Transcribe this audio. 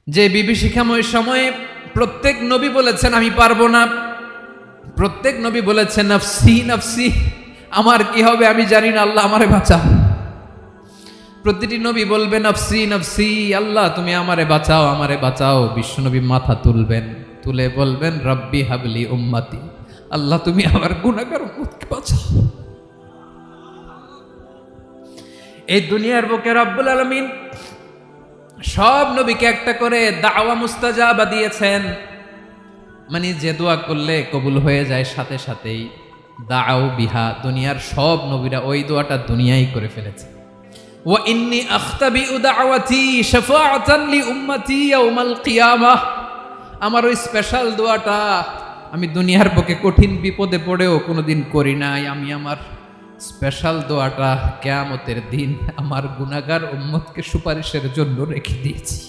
যে বিভীষিকাময় সময়ে প্রত্যেক নবী বলেছেন আমি পারবো না, প্রত্যেক নবী বলেছেন নফসি নফসি, আমার কি হবে আমি জানি না, আল্লাহ আমারে বাঁচাও। প্রতিটি নবী বলবেন নফসি নফসি, আল্লাহ তুমি আমারে বাঁচাও আমারে বাঁচাও। বিশ্বনবী মাথা তুলবেন, তুলে বলবেন রব্বি হাবলি উম্মতি, আল্লাহ তুমি আমার গুনাহগার উম্মতকে বাঁচাও। এই দুনিয়ার বুকে রব্বুল আলামিন সব নবীকে একটা করে দাওয়া মুস্তাজাবা দিয়েছেন, মানে যে দোয়া করলে কবুল হয়ে যায় সাথে সাথেই। দাও বিহা, দুনিয়ার সব নবীরা ওই দোয়াটা দুনিয়ায় করে ফেলেছে। ওয়া ইন্নী আখতাবিউ দাওয়াতি শাফাআতান লি উম্মতি ইয়াউমাল কিয়ামাহ, আমার ওই স্পেশাল দোয়াটা আমি দুনিয়ার বুকে কঠিন বিপদে পড়েও কোনোদিন করি নাই। আমি আমার স্পেশাল দোয়াটা কিয়ামতের দিন আমার গুনাহগার উম্মতকে সুপারিশের জন্য রেখে দিয়েছি।